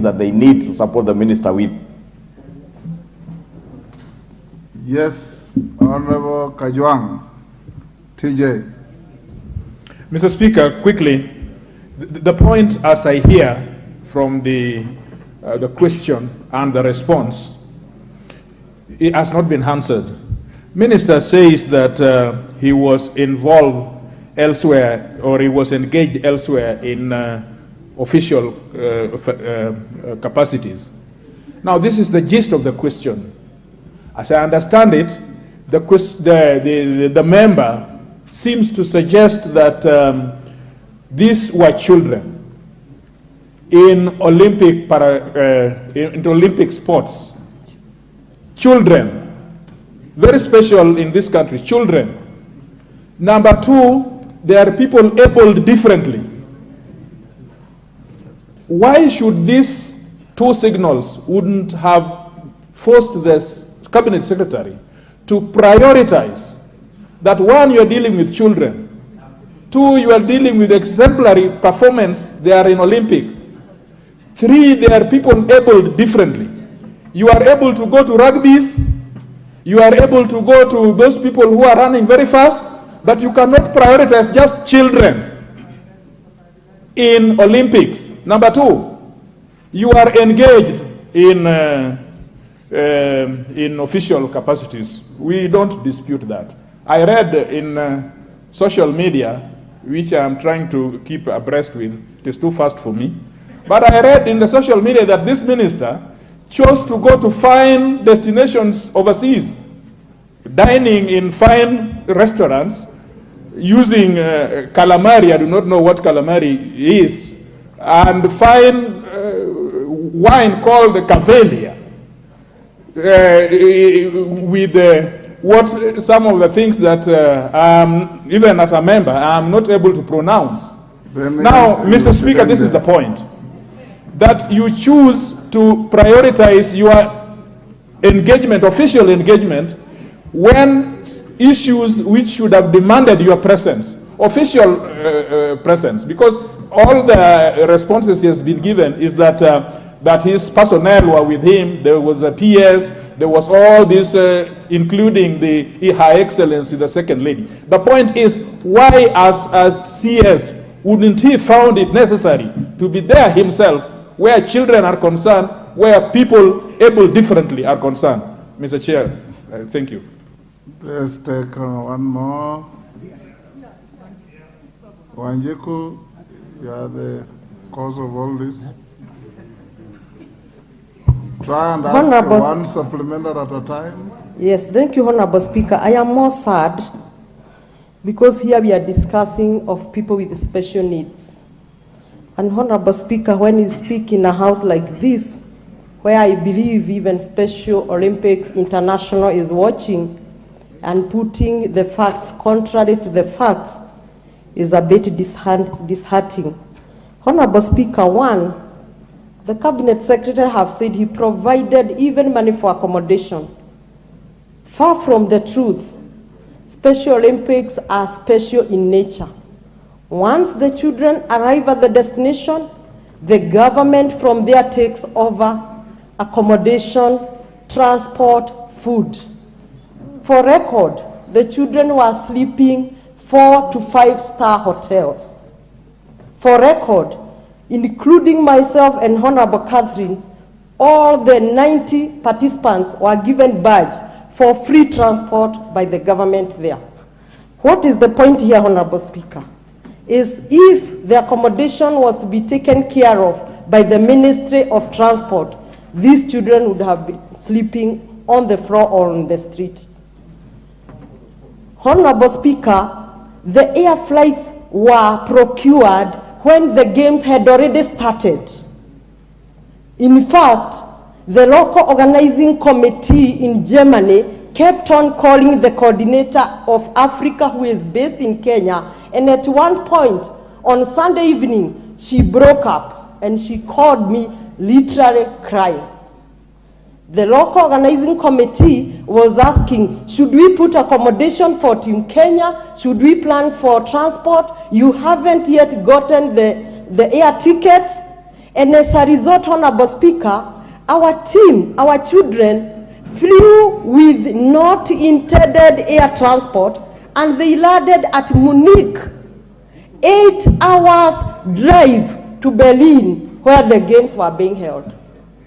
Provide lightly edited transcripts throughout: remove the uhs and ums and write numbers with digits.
that they need to support the minister with. Yes, Honorable Kajwang, TJ. Mr. Speaker, quickly, the point as I hear from the question and the response, it has not been answered. Minister says that he was involved elsewhere, or he was engaged elsewhere in official capacities. Now, this is the gist of the question. As I understand it, the member seems to suggest that these were children in Olympic sports. Children, very special in this country, children. Number two, there are people abled differently. Why should these two signals wouldn't have forced this cabinet secretary to prioritize that? One, you are dealing with children. Two, you are dealing with exemplary performance. They are in Olympic. Three, there are people abled differently. You are able to go to rugby's. You are able to go to those people who are running very fast, but you cannot prioritize just children in Olympics. Number two, you are engaged in official capacities. We don't dispute that. I read in social media, which I'm trying to keep abreast with. It is too fast for me. But I read in the social media that this minister chose to go to fine destinations overseas, dining in fine restaurants, using calamari. I do not know what calamari is, and fine wine called Cavelia, with what some of the things that even as a member I'm not able to pronounce. Now, Mr. Speaker, this is the point, that you choose to prioritize your engagement, official engagement, when issues which should have demanded your presence, official presence, because all the responses he has been given is that that his personnel were with him. There was a PS, there was all this, including Her Excellency, the Second Lady. The point is, why as CS wouldn't he found it necessary to be there himself where children are concerned, where people able differently are concerned? Mr. Chair, thank you. Let's take one more. Wanjiku, you are the cause of all this. Try and ask one supplementary at a time. Yes, thank you, Honorable Speaker. I am more sad because here we are discussing of people with special needs. And Honorable Speaker, when you speak in a house like this, where I believe even Special Olympics International is watching and putting the facts contrary to the facts, is a bit disheartening. Honorable Speaker, one, the Cabinet Secretary have said he provided even money for accommodation. Far from the truth. Special Olympics are special in nature. Once the children arrive at the destination, the government from there takes over accommodation, transport, food. For record, the children were sleeping 4 to 5-star hotels. For record, including myself and Honorable Catherine, all the 90 participants were given badge for free transport by the government there. What is the point here, Honorable Speaker? Is if the accommodation was to be taken care of by the Ministry of Transport, these children would have been sleeping on the floor or on the street. Honorable Speaker, the air flights were procured when the games had already started. In fact, the local organizing committee in Germany kept on calling the coordinator of Africa, who is based in Kenya, and at one point on Sunday evening, she broke up and she called me literally crying. The local organizing committee was asking, should we put accommodation for Team Kenya? Should we plan for transport? You haven't yet gotten the air ticket. And as a result, Honorable Speaker, our team, our children, flew with not intended air transport, and they landed at Munich, 8 hours drive to Berlin, where the games were being held.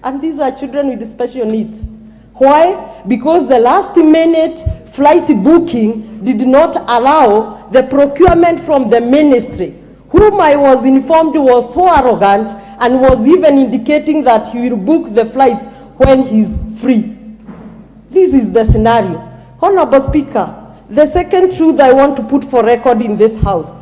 And these are children with special needs. Why? Because the last minute flight booking did not allow the procurement from the ministry, whom I was informed was so arrogant and was even indicating that he will book the flights when he's free. This is the scenario. Honorable Speaker, the second truth I want to put for record in this House,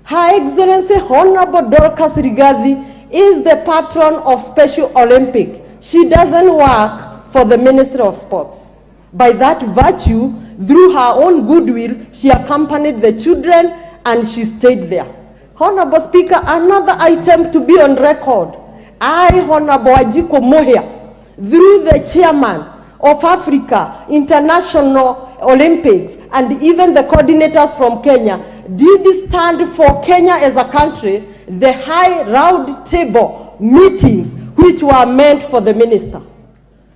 Her Excellency Honorable Dorcas Rigathi is the patron of Special Olympic. She doesn't work for the Ministry of Sports. By that virtue, through her own goodwill, she accompanied the children and she stayed there. Honorable Speaker, another item to be on record. I, Honorable Ajiko Mohia, through the chairman of Africa International Olympics and even the coordinators from Kenya, did stand for Kenya as a country, the high round table meetings which were meant for the minister.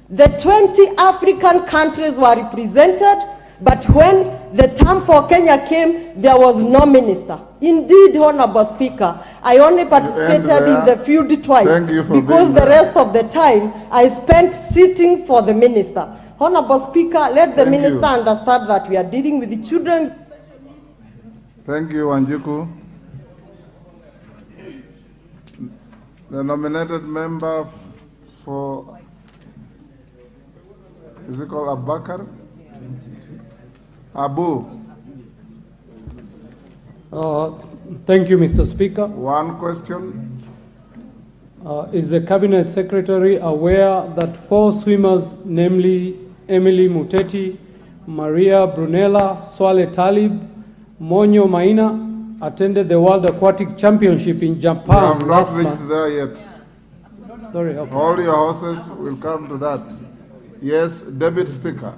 The 20 African countries were represented, but when the time for Kenya came, there was no minister. Indeed, Honorable Speaker, I only participated in the field twice because the rest of the time I spent sitting for the minister. Honorable Speaker, let the minister understand that we are dealing with the children. Thank you, Wanjiku. The nominated member for, is it called Abakar? Abu. Thank you, Mr. Speaker. One question. Is the Cabinet Secretary aware that 4 swimmers, namely Emily Muteti, Maria Brunella, Swale Talib, Monyo Maina, attended the World Aquatic Championship in Japan? We have not reached there yet. Sorry, okay. All your horses will come to that. Yes, Deputy Speaker.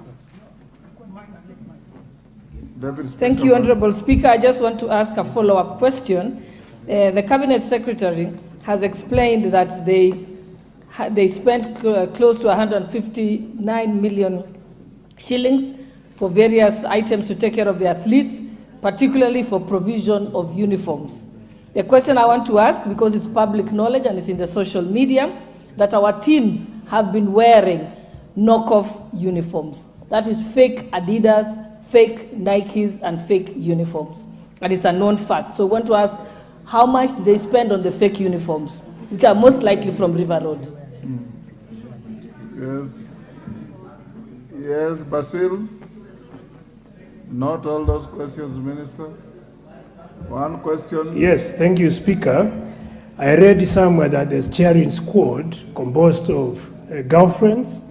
Thank you, Honorable Speaker. I just want to ask a follow-up question. The Cabinet Secretary has explained that they spent close to 159 million shillings for various items to take care of the athletes, particularly for provision of uniforms. The question I want to ask, because it's public knowledge and it's in the social media, that our teams have been wearing knockoff uniforms. That is fake Adidas, fake Nikes, and fake uniforms. And it's a known fact. So I want to ask, how much did they spend on the fake uniforms, which are most likely from River Road? Yes. Yes, Basil. Not all those questions, Minister. One question. Yes, thank you, Speaker. I read somewhere that the cheering squad composed of girlfriends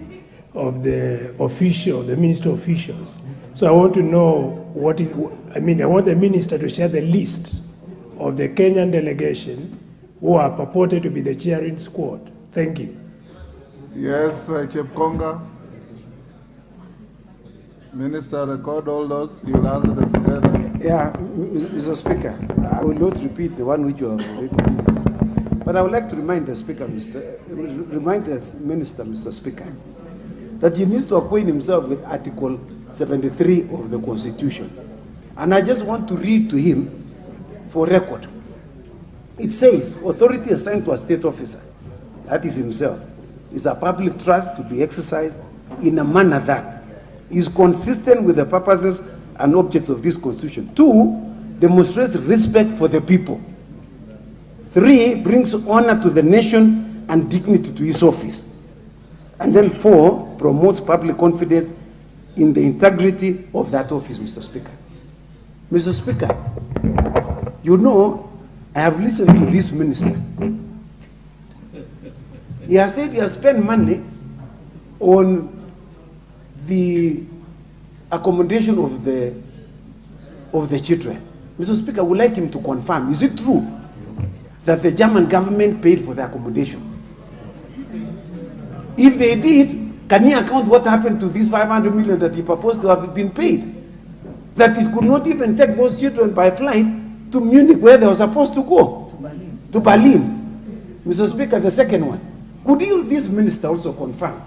of the official, the minister officials. So I want to know what is, I want the minister to share the list of the Kenyan delegation who are purported to be the cheering squad. Thank you. Yes, Chief Konga. Minister, record all those. You'll answer them together. Yeah, Mr. Speaker, I will not repeat the one which you have already read. But I would like to remind the Speaker, remind the Minister, Mr. Speaker, that he needs to acquaint himself with Article 73 of the Constitution. And I just want to read to him for record. It says, authority assigned to a state officer, that is himself, is a public trust to be exercised in a manner that is consistent with the purposes and objects of this Constitution. 2, demonstrates respect for the people. 3, brings honor to the nation and dignity to his office. And then 4, promotes public confidence in the integrity of that office, Mr. Speaker. Mr. Speaker, you know, I have listened to this minister. He has said he has spent money on the accommodation of the children. Mr. Speaker, I would like him to confirm, is it true that the German government paid for the accommodation? If they did, can he account what happened to these 500 million that he proposed to have been paid? That it could not even take those children by flight to Munich, where they were supposed to go, to Berlin. Mr. Speaker, the second one, could you, this minister, also confirm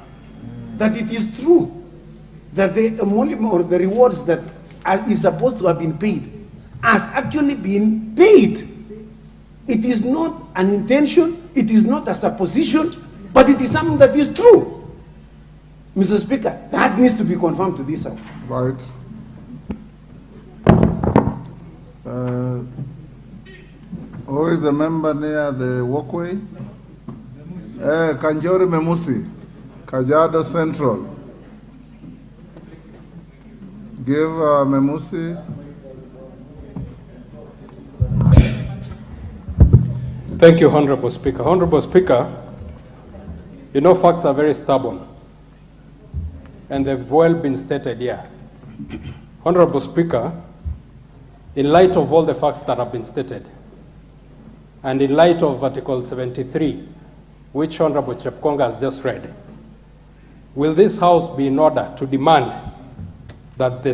that it is true that the emolument or the rewards that is supposed to have been paid has actually been paid? It is not an intention, it is not a supposition, but it is something that is true. Mr. Speaker, that needs to be confirmed to this House. Right. Who is the member near the walkway? Kanjori Memusi, Kajiado Central. Give Memusi. Thank you, Honorable Speaker. Honorable Speaker, you know facts are very stubborn, and they've well been stated here. Honorable Speaker, in light of all the facts that have been stated, and in light of Article 73, which Honorable Chepkonga has just read, will this House be in order to demand that the